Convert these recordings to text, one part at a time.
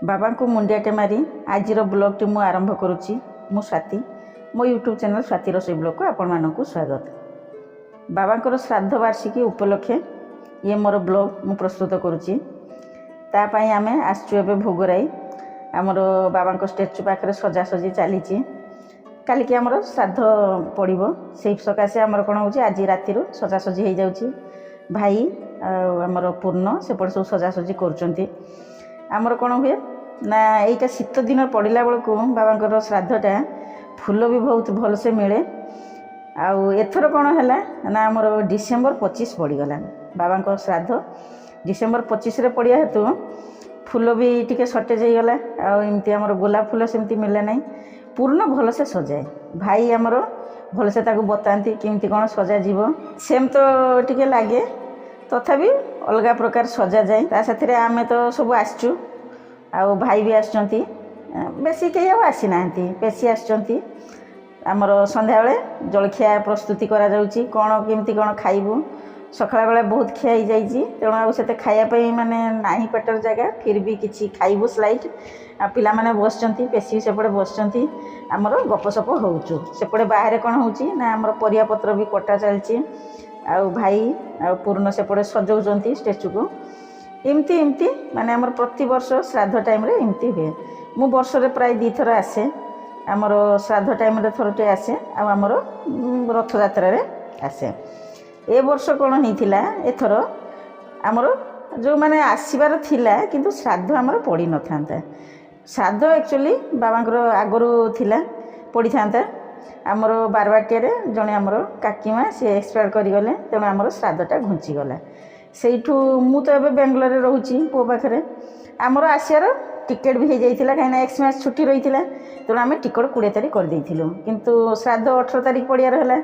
बाबा को मुंडियाटे मारी आज ब्लॉग टी मु आरंभ करुच्ची मु स्वाति मो यूट्यूब चैनल स्वाति रोषे ब्लॉग को आपण मानक स्वागत। बाबा श्राद्ध वार्षिकी उपलक्षे ये मोर ब्लॉग मु प्रस्तुत करुच्ची तापाई आम आसचु एबे भोगराई आमर बाबा स्टेचू पाखे सजासजी चली काली की आमर श्राद्ध पड़ो से सकाशे आमर कौन हो आज राति सजासजी हो जाऊँगी भाई आमर पूर्ण सेपटे सब सजासजी कर आमर कौन हुए ना यहीटा शीत दिन पड़ा बेलू बाबा श्राद्धटा फूल भी बहुत भलसे मिले आथर कौन है ना आमर डिसेम्बर 25 पड़गला बाबा श्राद्ध डिसेम्बर 25 पड़ा हेतु फूल भी टी सर्टेज होगला आमती आमर गोलाप फूल सेमती मिले ना पूर्ण भलसे सजाए भाई आमर भलसे बताती केमती कौन सजा जीव सेम तो टी लगे तथापि अलग प्रकार सजा जाए ता साथी आमे तो सब आसचु आ भाई भी आसचंती बेसी कई आसी ना बेसी आसचंती आमर संध्या बेले जलखिया प्रस्तुति करा जाउची कौन केमती कौन खाइबू सकाळ बेले बहुत खिया ही जाइए तेणु आते खायापी माने नाही पेटर जगह फिर भी किसी खाइबू स्लाइट पिला माने बसचंती पेशी सेपटे बसचंती आमर गपसप होउचु सेपटे बाहर कौन होउची ना आमर परिया पत्र भी कटा चलची आउ भाई आउ पूर्ण सेपटे सजाऊँच स्टेचू को एमती एमती माने आमर प्रति वर्ष श्राद्ध टाइम रे एमती हुए मु वर्ष रे प्राय 2 थर आसे आमर श्राद्ध टाइम रे थरटे आसे आमर रथ यात्रा रे आसे ए वर्ष कौन होता एथर आमर जो माने आसबार थिला किंतु श्राद्ध आमर पड़ी न था श्राद्ध एक्चुअली बाबा आगरू थिला पड़ी था आमर बारबाटिया जड़े आमर काकीमा सी एक्सपायर करगले तेणु आमर श्राद्धटा घुंचीगला से मु तो ये बेंगलोर में रोचे पु पाखे आमर आसार टिकेट भी हो जाता कहीं एक्समास छुट्टी रही है तेणु आम टिकट 20 तारीख कर देलु किंतु श्राद्ध 18 तारीख पड़ियार है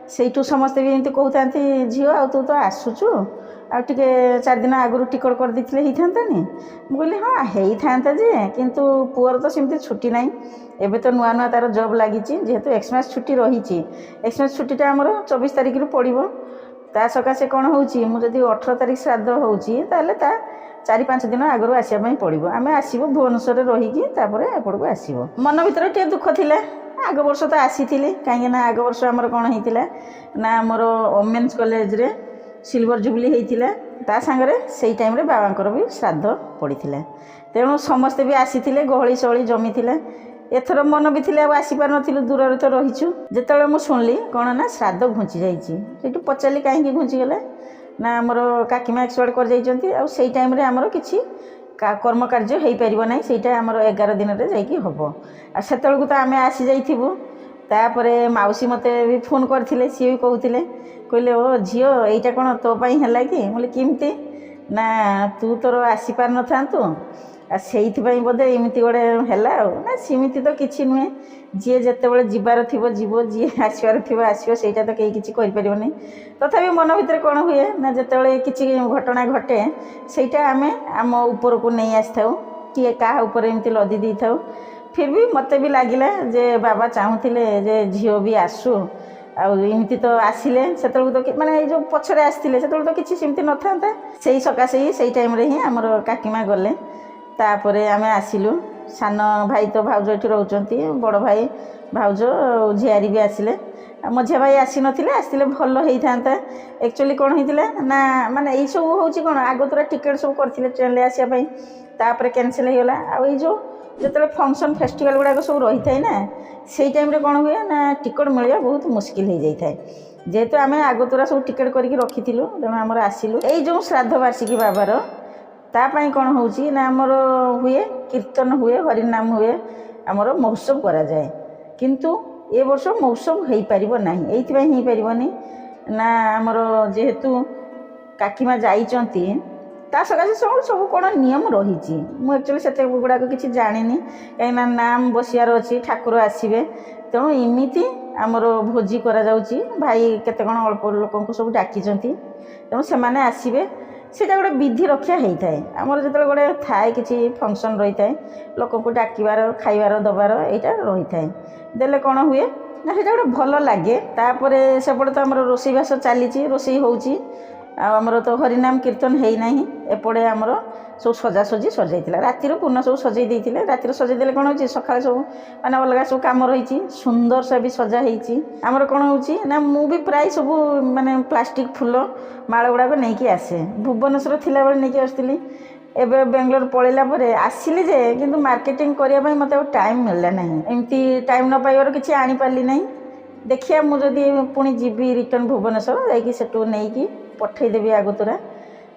से समस्ते भी एमती कहते झील आ तू तो आसुचु आटे 4 दिन आगु टिकट कर देते होतानी मुझे हाँ होता जे किंतु पुअर तो सेमती छुट्टी ना एबे तो नुआ नुआ तार जॉब लगी जेहेतु एक्समास छुट्टी रही एक्समास छुट्टीटा आमर 24 तारीख रु पड़ो ता सकाशे कौन होची 18 तारीख श्राद्ध होची ताले ता 4-5 दिन आगु आसवाई पड़ो आम आसबू भुवनेश्वर रहीकि एपट को आसब मन भर टे दुख थिला आग वर्ष तो आसी कहीं आग वर्ष आमर कौन होता ना आमर वोमेन्स कॉलेज रे सिल्वर जुबली होता ता सांगरे से टाइम रे बाबा भी श्राद्ध पड़ता तेणु समस्ते भी आसी गहली सहली जमी एथर मन भी थी आसीपार नु दूर तो रहीचु जिते मुझे शुणिली कौन ना श्राद्ध घुंची जाइए पचारि कहीं घुंचीगला ना आमर काकीमा एक्सपायर कर जाइए से टाइम रे आमर किसी कर्म कार्य हो पार ना सहीटा आमर 11 दिन में जाकि हम से तो आम आसी जाइबू तापर माउसी मते भी फोन करथिले सी भी कहते कहले ओ झील यहीटा कौन तो है कि बोले किमती ना तू तोर आसीपार न था से बोधे एमती गोटे है ना सेमती तो किसी नुहे जी जिते जीवार थी जीव जी आसबार थी आसो से तो कहीं किसी करें तथापि मन भर कौन हुए ना जिते किसी घटना घटे सहीटा आम आम ऊपर को नहीं आसी था किए क्या एमती लदी दे था फिर भी मत भी लगिला जे बाबा चाहूले जे झील भी आसू आमती तो आसिले से तो माने जो पछरे आसते से तो किसी सेमती न था से सकाशे से टाइम रे ही आमर काकीमा गले तापर आम आसिलु सान भाई तो भाउज ये रोचती बड़ भाई भाउज झियारी भी आसिले मझिया भाई आसी नथिले आसते भल होता एक्चुअली कौन होता ना माने यही सब हूँ कौन आग तुरा टिकेट सब करते ट्रेन आसापी तापर कैनसल होगला जो जो फंक्शन फेस्टिवल गुड़ाक सब रही था ना से टाइम रे कौन हुए ना टिकट मिलवा बहुत मुस्किल हो जाए जेहेतु आम आगतुरा सब टिकेट करके रखी तेणु आमर आसिलु यही जो श्राद्ध वार्षिकी बाबार तापाई कौन होची ना आमर हुए कीर्तन हुए हरिनाम हुए आमर महोत्सव करा जाए किंतु ए वर्ष महोत्सव हो पारिबो नाही एइथिबाई हो पारिबोनी ना आमर जेहेतु काकीमा जाइचंती ता सकाशे सब कौन नियम रही मुझे एक्चुअली से गुड़ाक किसी जानी कहीं नाम बसियार अच्छी ठाकुर आसवे तेणु इमिति आमर भोजी करा जाउची भाई केते कौन अल्प लोक सब डाकी तेणु से मैंने आसवे सेटा गोटे विधि रक्षा होता है आमर जो गोटे थाए किसी फंक्शन रही है लोक को डाकबार खाइबार दबार यहाँ रही है देले कौन हुए ना से गोटे भल लगे तापर सेपटे तो आम रोसईबास चली रोसई हो आमर तो हरिनाम कीर्तन है ना एपटे आमर सब सजासजी सजाई रातिर पूर्ण सब सजाई देते रातिर सजाईदे कौन हो सका सब माने अलग सब कम रही सुंदर सा भी सजा आमर कौन हो भी प्राय सब माने प्लास्टिक फुल माल गुड़ाक नहीं आसे भुवनेश्वर थिला बेले नहीं आसती एबे बेंगलोर पलैला आसिली जे किंतु मार्केटिंग करने मत टाइम मिलला ना एमती टाइम न पाइबार किसी आनी पार्ली ना देखिए मुझे पुणी जीवी रिटर्न भुवनेश्वर जाटू नहीं पठेदेवी आगतुरा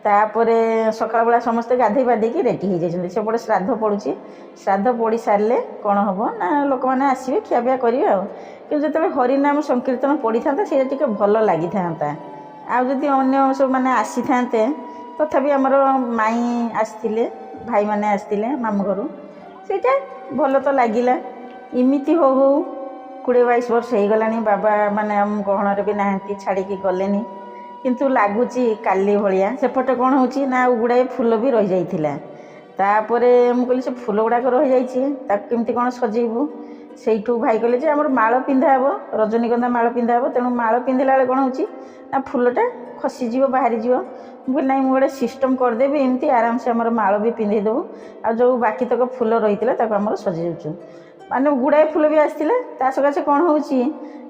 तापर सकाल बेला समस्ते गाधे बाधे रेडी हो जाती सेपटे श्राद्ध पड़ू श्राद्ध पड़ सारे कौन हम ना लोक मैंने आसवे खियापिया करेंगे कि जो हरिनाम संकीर्तन पड़ी था टे भल लगी था आदि अन्य सब मैंने आसी था तथापि आमर माई आसते भाई मैंने आसते मामू घर से भल तो लगिला इमिति हो 20-22 वर्ष हो गला बाबा माने आम गहण भी नहांती छाड़ी गले किंतु लगुच काली भाया सेपटे कौन हो गुड़ाए फूल भी रही जाइथिला तापर मुझे से फूल गुड़ाक रही जामती कौन सजेबू से भाई कहले आम माल पिंधा हे रजनीगंधा माल पिंधा हे तेणु माल पिंधला कौन हो फूलटा खसीज बाहरी जीव मुझे ना मुझे सिस्टम करदेवी एमती आराम से आम माल भी पिंधेदेवु आ जो बाकी तक फूल रही है सजेचु माने गुड़ाए फूल भी आसला सकाशे कौन हो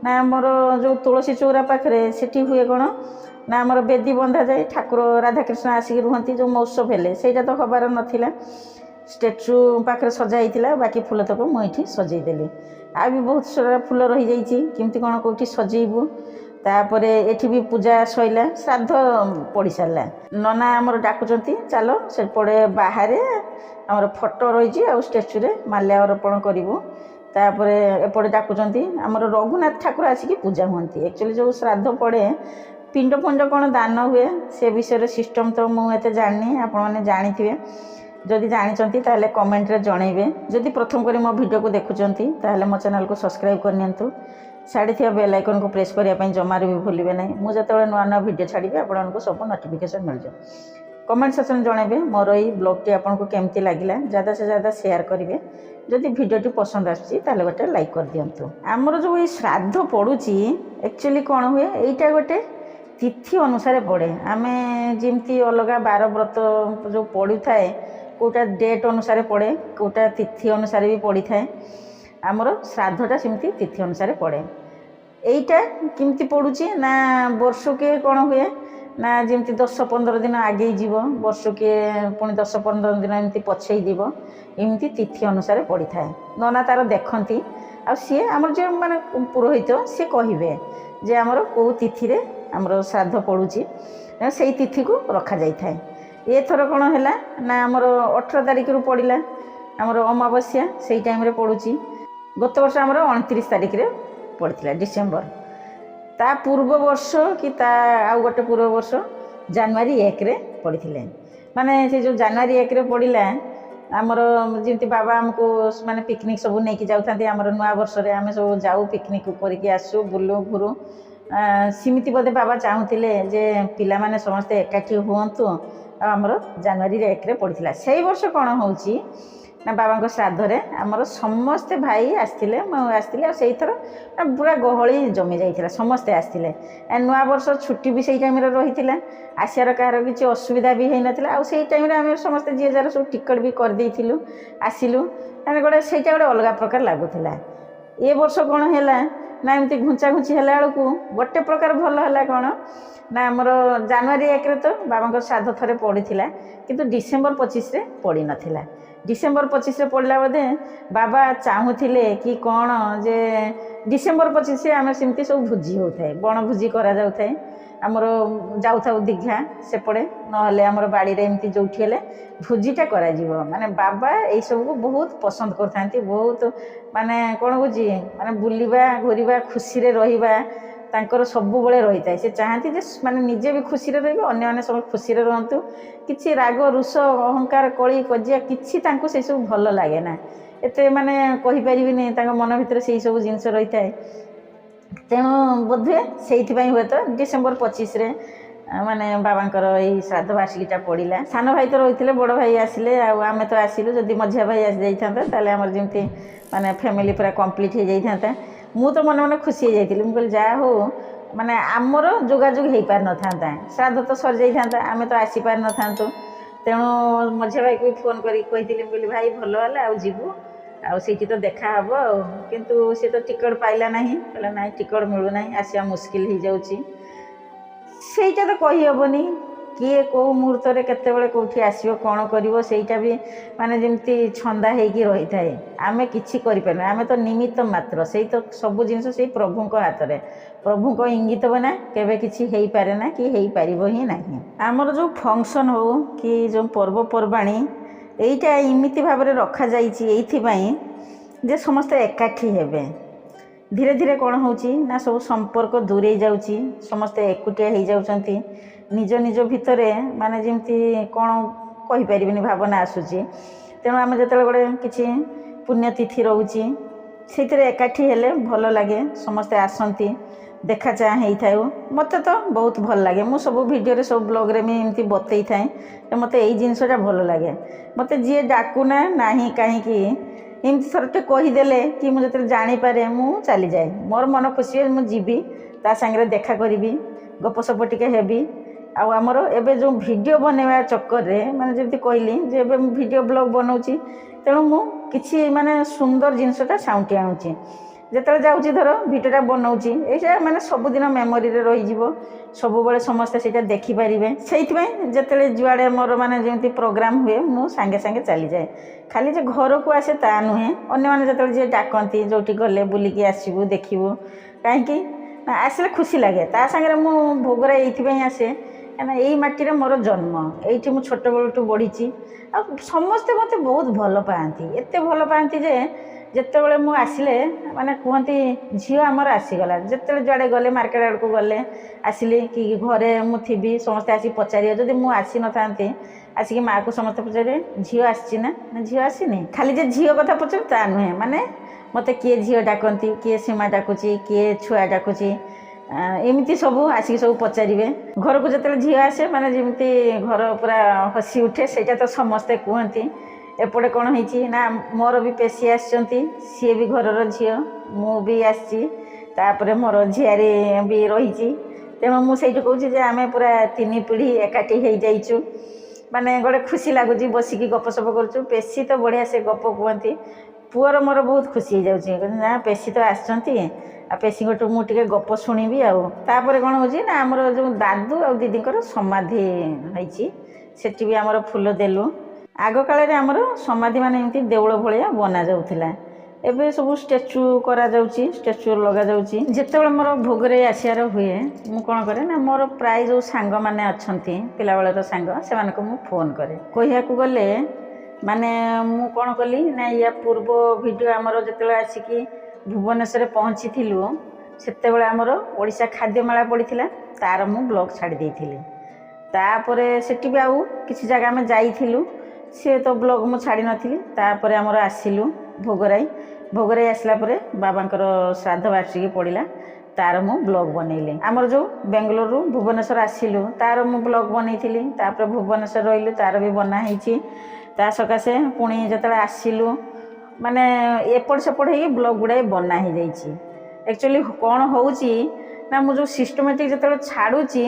आमर जो तुलसी चौरा पाखे से हुए कौन ना आमर बेदी बंधा जाए ठाकुर राधाकृष्ण आसिक रुहती जो महोत्सव हेले से तो हबार नाला स्टेचू पाखे सजा होता बाकी फूल तक मुझे सजेदेली आ भी बहुत सारा फूल रही जामती कौन कौटी सजेबू तापर एठी भी पूजा सैला श्राद्ध पड़ सारा नना आमर डाकुचंती चलो से पड़े बाहर आमर फोटो रही आ स्टेचू रे माल्यार्पण करूँ तापर एपटे डाकुचंती आमर रघुनाथ ठाकुर आसिक पूजा हुए एक्चुअली जो श्राद्ध पड़े पिंड फंड कौन दान हुए से विषय सिस्टम तो मुझे जानी आपण मैंने जानी थे जदि जानते ताहले कमेंट रे जनइबे जदि प्रथम करी मो वीडियो को देखुचंती ताहले मो चैनल को सब्सक्राइब करनियंतु साइड थी बेल आइकन को प्रेस करने जमार भी भूलिए ना मुझे जो नुआ नुआ वीडियो छाड़ी आपको सब नोटिफिकेशन मिल जाए कमेंट सेक्शन जनइबे मोर ये ब्लॉगटी आपको केमती लगिला ज़्यादा से ज़्यादा शेयर करेंगे जदि वीडियोटी पसंद आसुची ताहले गोटे लाइक कर दियंतु आमर जो ये श्राद्ध पड़ुची एक्चुअली कौन हुए यहीटा गोटे तिथि अनुसार पड़े आमे जमती अलग बार व्रत जो पड़ू थाए कोटा डेट अनुसार पड़े कोटा तिथि अनुसार भी पड़ी थाए आमर श्राद्धटा सेमती तिथि अनुसार पड़े यहीटा केमती पड़ुची ना वर्ष के कौन हुए ना जमती 10-15 दिन आगे जीव वर्ष के पुणी 10-15 दिन एमती पछई जीव एमती तिथि अनुसार पड़ी थाए नना तार देखती आ सी आमर जो माने पुरोहित सी कहे जे आमर कौ तिथि रे आमर श्राद्ध पड़ुची से तिथि को रखा जाए ये थर कौन है ना आमर 18 तारिख रु पड़ा आमर अमावस्या से टाइम रे पड़ुची गत वर्ष आमर 29 तारिख रे पड़ा डिसेम्बर ता पूर्व वर्ष कि ता आउ गोटे पूर्व वर्ष जनवरी 1 रे पड़ते माने से जो जनवरी 1 रे पड़ा आमर जमी बाबा आमको माने पिकनिक सब नहीं जाऊँ आमर नुआ वर्ष रे आम सब जाऊ पिकनिक करके आसू बुलू घुरू सिमिति बोधे बाबा चाहूले जे पिला माने समस्ते एकाठी हुंतु आमर जनवरी 1 रे पड़ा से वर्ष कौन हो ना बाबा श्राद्ध रे आमर समस्ते भाई आसते आसते से थर पूरा गहली जमी जाइए समस्ते आसते नुआ वर्ष छुट्टी भी से टाइम रही आसार कहार किसी असुविधा भी होना आ टाइम आम समस्ते जी जार सब टिकट भी करदेलु आसिलु गोटे से गोटे अलग प्रकार लगुला ये वर्ष कौन है ना एमती घुंचा घुंची है बेलू गोटे प्रकार भल है कौन ना आमर जनवरी 1 रे तो बाबा श्राद्ध थे पड़ा किंतु डिसेम्बर 25 रे पड़ी नाथिला डिसेम्बर 25 रे पड़ा बोधे बाबा चाहूले कि कौन जे डिसेम्बर 25 रे आम सेमती सब भोजी होता है बण भोजी करा जाऊ थाए आमर जाऊ दीघा सेपटे नहले आमर बाड़ी रे एमती जोठी हेले भोजीटा करा जीवो माने बाबा यही सब को बहुत पसंद करथांती बहुत माने कौन होची माने बुलिबा घुरिबा खुशी रे रहिबा तांकर सबु बळे रही थाए से चाहती जे माने निजे भी खुशी रे रहिबे अन्य माने सब खुशी रे रहंतु किछि राग रुष अहंकार कली कजिया किछि तांको से सब भल लागे ना एते माने कहि परिबिनी तांको मन भितर से सब जिंस रही थाए तेणु बोधे से हुए तो डिसेम्बर 25 रे माने बाबांकर यही श्राद्ध बार्षिकीटा पड़ा सान भाई तो रही बड़ भाई आसिले आम तो आसिलु जदि मझिया भाई आसी जाता आमर जमी माने फैमिली पूरा कंप्लीट हो जाता मु तो मन मन खुशी हो जाती मुझे जा हो ମାନେ ଆମର ଯୋଗାଯୋଗ ହେଇପାରି ନଥାନ୍ତା, ଶ୍ରାଦ୍ଧ ତ ସରିଯାଇଥାନ୍ତା, ଆମେ ତ ଆସିପାରି ନଥାନ୍ତୁ। ତେଣୁ ମଝିଆ ଭାଇକୁ ବି ଫୋନ୍ କରିକି କହିଥିଲି, ମୁଁ କହିଲି ଭାଇ ଭଲ ହେଲା ଆଉ ଯିବୁ ଆଉ ସେଇଠି ତ ଦେଖା ହେବ ଆଉ, କିନ୍ତୁ ସେ ତ ଟିକେଟ୍ ପାଇଲା ନାହିଁ, କହିଲା ନାଇଁ ଟିକେଟ୍ ମିଳୁନାହିଁ, ଆସିବା ମୁସ୍କିଲ ହେଇଯାଉଛି। ସେଇଟା ତ କହିହେବନି କିଏ କେଉଁ ମୁହୂର୍ତ୍ତରେ କେତେବେଳେ କେଉଁଠି ଆସିବ କ'ଣ କରିବ, ସେଇଟା ବି ମାନେ ଯେମିତି ଛନ୍ଦା ହେଇକି ରହିଥାଏ। ଆମେ କିଛି କରିପାରୁନା, ଆମେ ତ ନିମିତ୍ତ ମାତ୍ର, ସେଇ ତ ସବୁ ଜିନିଷ ସେଇ ପ୍ରଭୁଙ୍କ ହାତରେ, ପ୍ରଭୁଙ୍କ ଇଙ୍ଗିତ ବିନା କେବେ କିଛି ହେଇପାରେ ନା କି ହେଇପାରିବ ହିଁ ନାହିଁ। ଆମର ଯେଉଁ ଫଙ୍କସନ୍ ହେଉ କି ଯେଉଁ ପର୍ବପର୍ବାଣି, ଏଇଟା ଏମିତି ଭାବରେ ରଖାଯାଇଛି ଏଇଥିପାଇଁ ଯେ ସମସ୍ତେ ଏକାଠି ହେବେ। ଧୀରେ ଧୀରେ କ'ଣ ହେଉଛି ନା ସବୁ ସମ୍ପର୍କ ଦୂରେଇ ଯାଉଛି, ସମସ୍ତେ ଏକୁଟିଆ ହେଇଯାଉଛନ୍ତି, ନିଜ ନିଜ ଭିତରେ ମାନେ ଯେମିତି କ'ଣ କହିପାରିବିନି ଭାବନା ଆସୁଛି। ତେଣୁ ଆମେ ଯେତେବେଳେ ଗୋଟେ କିଛି ପୁଣ୍ୟତିଥି ରହୁଛି ସେଇଥିରେ ଏକାଠି ହେଲେ ଭଲ ଲାଗେ, ସମସ୍ତେ ଆସନ୍ତି, ଦେଖା ଚାହାଁ ହେଇଥାଉ। ମୋତେ ତ ବହୁତ ଭଲ ଲାଗେ, ମୁଁ ସବୁ ଭିଡ଼ିଓରେ ସବୁ ବ୍ଲଗ୍ରେ ବି ଏମିତି ବତେଇଥାଏ ଯେ ମୋତେ ଏଇ ଜିନିଷଟା ଭଲ ଲାଗେ। ମୋତେ ଯିଏ ଡାକୁନା ନାହିଁ କାହିଁକି ଏମିତି ଥରଟେ କହିଦେଲେ କି ମୁଁ ଯେତେବେଳେ ଜାଣିପାରେ ମୁଁ ଚାଲିଯାଏ, ମୋର ମନ ଖୁସି ହୁଏ, ମୁଁ ଯିବି ତା ସାଙ୍ଗରେ ଦେଖା କରିବି, ଗପସପ ଟିକେ ହେବି। ଆଉ ଆମର ଏବେ ଯେଉଁ ଭିଡ଼ିଓ ବନେଇବା ଚକ୍କରରେ ମାନେ ଯେମିତି କହିଲି ଯେ ଏବେ ମୁଁ ଭିଡ଼ିଓ ବ୍ଲଗ୍ ବନାଉଛି, ତେଣୁ ମୁଁ କିଛି ମାନେ ସୁନ୍ଦର ଜିନିଷଟା ସାଉଁଟି ଆଣୁଛି। ଯେତେବେଳେ ଯାଉଛି ଧର ଭିଡ଼ିଓଟା ବନାଉଛି, ଏଇଟା ମାନେ ସବୁଦିନ ମେମୋରିରେ ରହିଯିବ, ସବୁବେଳେ ସମସ୍ତେ ସେଇଟା ଦେଖିପାରିବେ। ସେଇଥିପାଇଁ ଯେତେବେଳେ ଯୁଆଡ଼େ ମୋର ମାନେ ଯେମିତି ପ୍ରୋଗ୍ରାମ୍ ହୁଏ ମୁଁ ସାଙ୍ଗେ ସାଙ୍ଗେ ଚାଲିଯାଏ। ଖାଲି ଯେ ଘରକୁ ଆସେ ତା ନୁହେଁ, ଅନ୍ୟମାନେ ଯେତେବେଳେ ଯିଏ ଡାକନ୍ତି ଯେଉଁଠି ଗଲେ ବୁଲିକି ଆସିବୁ ଦେଖିବୁ, କାହିଁକି ନା ଆସିଲେ ଖୁସି ଲାଗେ। ତା ସାଙ୍ଗରେ ମୁଁ ଭୋଗରା ଏଇଥିପାଇଁ ଆସେ କାହିଁକିନା ଏଇ ମାଟିରେ ମୋର ଜନ୍ମ, ଏଇଠି ମୁଁ ଛୋଟବେଳଠୁ ବଢ଼ିଛି। ଆଉ ସମସ୍ତେ ମୋତେ ବହୁତ ଭଲ ପାଆନ୍ତି, ଏତେ ଭଲ ପାଆନ୍ତି ଯେ ଯେତେବେଳେ ମୁଁ ଆସିଲେ ମାନେ କୁହନ୍ତି ଝିଅ ଆମର ଆସିଗଲା। ଯେତେବେଳେ ଯୁଆଡ଼େ ଗଲେ ମାର୍କେଟ ଆଡ଼କୁ ଗଲେ ଆସିଲି କି ଘରେ ମୁଁ ଥିବି, ସମସ୍ତେ ଆସିକି ପଚାରିବେ, ଯଦି ମୁଁ ଆସିନଥାନ୍ତି ଆସିକି ମାଆକୁ ସମସ୍ତେ ପଚାରିବେ ଝିଅ ଆସିଛି ନା, ଝିଅ ଆସିନି। ଖାଲି ଯେ ଝିଅ କଥା ପଚାରିବେ ତା ନୁହେଁ, ମାନେ ମୋତେ କିଏ ଝିଅ ଡାକନ୍ତି, କିଏ ସୀମା ଡାକୁଛି, କିଏ ଛୁଆ ଡାକୁଛି, ଏମିତି ସବୁ ଆସିକି ସବୁ ପଚାରିବେ। ଘରକୁ ଯେତେବେଳେ ଝିଅ ଆସେ ମାନେ ଯେମିତି ଘର ପୁରା ହସି ଉଠେ, ସେଇଟା ତ ସମସ୍ତେ କୁହନ୍ତି। ଏପଟେ କ'ଣ ହେଇଛି ନା ମୋର ବି ପେଶୀ ଆସିଛନ୍ତି, ସିଏ ବି ଘରର ଝିଅ, ମୁଁ ବି ଆସିଛି, ତାପରେ ମୋର ଝିଆରୀ ବି ରହିଛି। ତେଣୁ ମୁଁ ସେଇଠି କହୁଛି ଯେ ଆମେ ପୁରା 3 ପିଢ଼ି ଏକାଠି ହେଇଯାଇଛୁ, ମାନେ ଗୋଟେ ଖୁସି ଲାଗୁଛି, ବସିକି ଗପସପ କରୁଛୁ। ପେଶୀ ତ ବଢ଼ିଆ ସେ ଗପ କୁହନ୍ତି, ପୁଅର ମୋର ବହୁତ ଖୁସି ହେଇଯାଉଛି, ନା ପେଶୀ ତ ଆସିଛନ୍ତି ଆଉ ପେଶୀଙ୍କଠୁ ମୁଁ ଟିକେ ଗପ ଶୁଣିବି। ଆଉ ତାପରେ କ'ଣ ହେଉଛି ନା ଆମର ଯେଉଁ ଦାଦୁ ଆଉ ଦିଦିଙ୍କର ସମାଧି ହେଇଛି, ସେଠି ବି ଆମର ଫୁଲ ଦେଲୁ। ଆଗକାଳରେ ଆମର ସମାଧି ମାନେ ଏମିତି ଦେଉଳ ଭଳିଆ ବନାଯାଉଥିଲା, ଏବେ ସବୁ ଷ୍ଟାଚ୍ୟୁ କରାଯାଉଛି, ଷ୍ଟାଚ୍ୟୁ ଲଗାଯାଉଛି। ଯେତେବେଳେ ମୋର ଭୋଗରେ ଆସିବାର ହୁଏ ମୁଁ କ'ଣ କରେ ନା ମୋର ପ୍ରାୟ ଯେଉଁ ସାଙ୍ଗମାନେ ଅଛନ୍ତି ପିଲାବେଳର ସାଙ୍ଗ, ସେମାନଙ୍କୁ ମୁଁ ଫୋନ୍ କରେ। କହିବାକୁ ଗଲେ ମାନେ ମୁଁ କ'ଣ କଲି ନା ୟା ପୂର୍ବ ଭିଡ଼ିଓ ଆମର ଯେତେବେଳେ ଆସିକି ଭୁବନେଶ୍ୱରରେ ପହଞ୍ଚିଥିଲୁ, ସେତେବେଳେ ଆମର ଓଡ଼ିଶା ଖାଦ୍ୟମେଳା ପଡ଼ିଥିଲା, ତା'ର ମୁଁ ବ୍ଲଗ୍ ଛାଡ଼ି ଦେଇଥିଲି। ତାପରେ ସେଠି ବି ଆଉ କିଛି ଜାଗା ଆମେ ଯାଇଥିଲୁ, ସେ ତ ବ୍ଲଗ୍ ମୁଁ ଛାଡ଼ି ନଥିଲି। ତାପରେ ଆମର ଆସିଲୁ ଭୋଗରାଇ, ଭୋଗରାଇ ଆସିଲା ପରେ ବାବାଙ୍କର ଶ୍ରାଦ୍ଧ ବାର୍ଷିକୀ ପଡ଼ିଲା, ତା'ର ମୁଁ ବ୍ଲଗ୍ ବନେଇଲି। ଆମର ଯେଉଁ ବେଙ୍ଗଲୋରରୁ ଭୁବନେଶ୍ୱର ଆସିଲୁ ତା'ର ମୁଁ ବ୍ଲଗ୍ ବନେଇଥିଲି, ତାପରେ ଭୁବନେଶ୍ୱର ରହିଲୁ ତା'ର ବି ବନା ହେଇଛି। ତା ସକାଶେ ପୁଣି ଯେତେବେଳେ ଆସିଲୁ ମାନେ ଏପଟ ସେପଟ ହେଇକି ବ୍ଲଗ୍ ଗୁଡ଼ାଏ ବନା ହେଇଯାଇଛି। ଆକ୍ଚୁଆଲି କ'ଣ ହେଉଛି ନା ମୁଁ ଯେଉଁ ସିଷ୍ଟମେଟିକ୍ ଯେତେବେଳେ ଛାଡ଼ୁଛି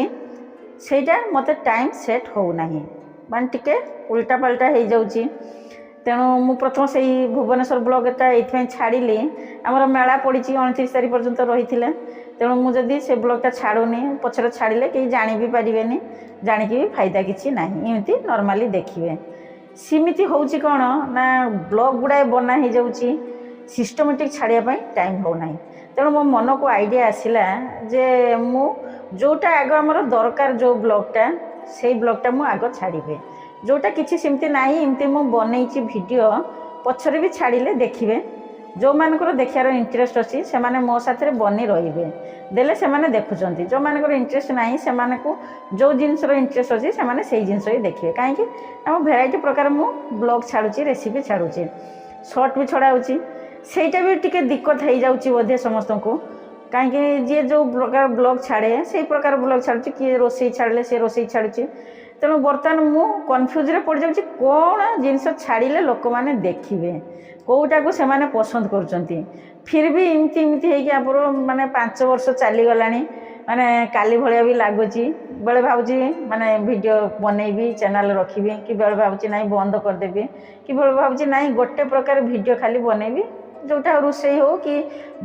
ସେଇଟା ମୋତେ ଟାଇମ୍ ସେଟ୍ ହେଉନାହିଁ, ମାନେ ଟିକେ ଉଲ୍ଟା ପାଲ୍ଟା ହେଇଯାଉଛି। ତେଣୁ ମୁଁ ପ୍ରଥମ ସେଇ ଭୁବନେଶ୍ୱର ବ୍ଲଗ୍ଟା ଏଇଥିପାଇଁ ଛାଡ଼ିଲି, ଆମର ମେଳା ପଡ଼ିଛି 29 ତାରିଖ ପର୍ଯ୍ୟନ୍ତ ରହିଥିଲା। ତେଣୁ ମୁଁ ଯଦି ସେ ବ୍ଲଗ୍ଟା ଛାଡ଼ୁନି, ପଛରେ ଛାଡ଼ିଲେ କେହି ଜାଣି ବି ପାରିବେନି, ଜାଣିକି ବି ଫାଇଦା କିଛି ନାହିଁ, ଏମିତି ନର୍ମାଲି ଦେଖିବେ। ସେମିତି ହେଉଛି କ'ଣ ନା ବ୍ଲଗ୍ ଗୁଡ଼ାଏ ବନା ହେଇଯାଉଛି, ସିଷ୍ଟମେଟିକ୍ ଛାଡ଼ିବା ପାଇଁ ଟାଇମ୍ ହେଉନାହିଁ। ତେଣୁ ମୋ ମନକୁ ଆଇଡ଼ିଆ ଆସିଲା ଯେ ମୁଁ ଯେଉଁଟା ଆଗ ଆମର ଦରକାର, ଯେଉଁ ବ୍ଲଗ୍ଟା ସେଇ ବ୍ଲଗ୍ଟା ମୁଁ ଆଗ ଛାଡ଼ିବି। ଯେଉଁଟା କିଛି ସେମିତି ନାହିଁ, ଏମିତି ମୁଁ ବନେଇଛି ଭିଡ଼ିଓ, ପଛରେ ବି ଛାଡ଼ିଲେ ଦେଖିବେ। ଯେଉଁମାନଙ୍କର ଦେଖିବାର ଇଣ୍ଟରେଷ୍ଟ ଅଛି ସେମାନେ ମୋ ସାଥିରେ ବନି ରହିବେ, ଦେଲେ ସେମାନେ ଦେଖୁଛନ୍ତି। ଯେଉଁମାନଙ୍କର ଇଣ୍ଟରେଷ୍ଟ ନାହିଁ ସେମାନଙ୍କୁ ଯେଉଁ ଜିନିଷର ଇଣ୍ଟରେଷ୍ଟ ଅଛି ସେମାନେ ସେଇ ଜିନିଷ ହିଁ ଦେଖିବେ। କାହିଁକି ଆମ ଭେରାଇଟି ପ୍ରକାର ମୁଁ ବ୍ଲଗ୍ ଛାଡ଼ୁଛି, ରେସିପି ଛାଡ଼ୁଛି, ସର୍ଟ ବି ଛଡ଼ା ହେଉଛି। ସେଇଟା ବି ଟିକେ ଦିକ୍କତ ହେଇଯାଉଛି ବୋଧେ ସମସ୍ତଙ୍କୁ, କାହିଁକି ଯିଏ ଯେଉଁ ପ୍ରକାର ବ୍ଲଗ୍ ଛାଡ଼େ ସେଇ ପ୍ରକାର ବ୍ଲଗ୍ ଛାଡ଼ୁଛି, କିଏ ରୋଷେଇ ଛାଡ଼ିଲେ ସେ ରୋଷେଇ ଛାଡ଼ୁଛି। ତେଣୁ ବର୍ତ୍ତମାନ ମୁଁ କନଫ୍ୟୁଜ୍ରେ ପଡ଼ିଯାଉଛି କ'ଣ ଜିନିଷ ଛାଡ଼ିଲେ ଲୋକମାନେ ଦେଖିବେ, କେଉଁଟାକୁ ସେମାନେ ପସନ୍ଦ କରୁଛନ୍ତି। ଫିର୍ ବି ଏମିତି ହେଇକି ଆମର ମାନେ 5 ବର୍ଷ ଚାଲିଗଲାଣି, ମାନେ କାଲି ଭଳିଆ ବି ଲାଗୁଛି। ବେଳେ ଭାବୁଛି ମାନେ ଭିଡ଼ିଓ ବନେଇବି, ଚ୍ୟାନେଲ୍ ରଖିବି, କି ବେଳେ ଭାବୁଛି ନାହିଁ ବନ୍ଦ କରିଦେବି, କି ବେଳେ ଭାବୁଛି ନାହିଁ ଗୋଟେ ପ୍ରକାର ଭିଡ଼ିଓ ଖାଲି ବନେଇବି, ଯେଉଁଟା ରୋଷେଇ ହେଉ କି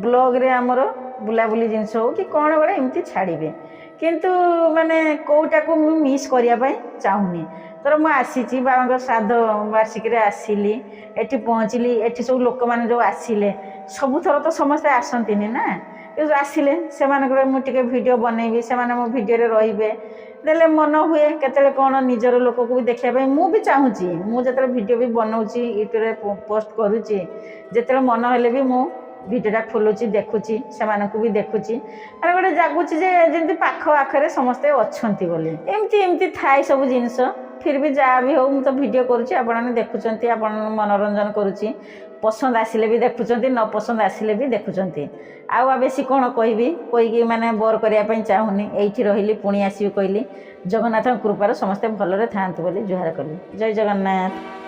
ବ୍ଲଗ୍ରେ ଆମର ବୁଲାବୁଲି ଜିନିଷ ହେଉ କି କ'ଣ ଗୋଟେ ଏମିତି ଛାଡ଼ିବେ। କିନ୍ତୁ ମାନେ କେଉଁଟାକୁ ମୁଁ ମିସ୍ କରିବା ପାଇଁ ଚାହୁଁନି। ଧର ମୁଁ ଆସିଛି ବାବାଙ୍କ ଶ୍ରାଦ୍ଧ ବାର୍ଷିକୀରେ ଆସିଲି, ଏଠି ପହଞ୍ଚିଲି, ଏଠି ସବୁ ଲୋକମାନେ ଯେଉଁ ଆସିଲେ, ସବୁଥର ତ ସମସ୍ତେ ଆସନ୍ତିନି ନା, କିନ୍ତୁ ଆସିଲେ ସେମାନଙ୍କର ମୁଁ ଟିକେ ଭିଡ଼ିଓ ବନେଇବି, ସେମାନେ ମୋ ଭିଡ଼ିଓରେ ରହିବେ, ଦେଲେ ମନ ହୁଏ କେତେବେଳେ କ'ଣ ନିଜର ଲୋକକୁ ବି ଦେଖିବା ପାଇଁ ମୁଁ ବି ଚାହୁଁଛି। ମୁଁ ଯେତେବେଳେ ଭିଡ଼ିଓ ବି ବନାଉଛି, ୟୁଟ୍ୟୁବରେ ପୋଷ୍ଟ କରୁଛି, ଯେତେବେଳେ ମନ ହେଲେ ବି ମୁଁ ଭିଡ଼ିଓଟା ଖୋଲୁଛି, ଦେଖୁଛି, ସେମାନଙ୍କୁ ବି ଦେଖୁଛି, ମାନେ ଗୋଟେ ଜାଗୁଛି ଯେ ଯେମିତି ପାଖ ଆଖରେ ସମସ୍ତେ ଅଛନ୍ତି ବୋଲି। ଏମିତି ଥାଏ ସବୁ ଜିନିଷ। ଫିର୍ ବି ଯାହା ବି ହେଉ ମୁଁ ତ ଭିଡ଼ିଓ କରୁଛି, ଆପଣମାନେ ଦେଖୁଛନ୍ତି, ଆପଣ ମନୋରଞ୍ଜନ କରୁଛି, ପସନ୍ଦ ଆସିଲେ ବି ଦେଖୁଛନ୍ତି, ନ ପସନ୍ଦ ଆସିଲେ ବି ଦେଖୁଛନ୍ତି। ଆଉ ବେଶୀ କ'ଣ କହିବି, କହିକି ମାନେ ବୋର୍ କରିବା ପାଇଁ ଚାହୁଁନି। ଏଇଠି ରହିଲି, ପୁଣି ଆସିବି କହିଲି। ଜଗନ୍ନାଥଙ୍କ କୃପାରୁ ସମସ୍ତେ ଭଲରେ ଥାଆନ୍ତୁ ବୋଲି ଜୁହାର କଲି। ଜୟ ଜଗନ୍ନାଥ।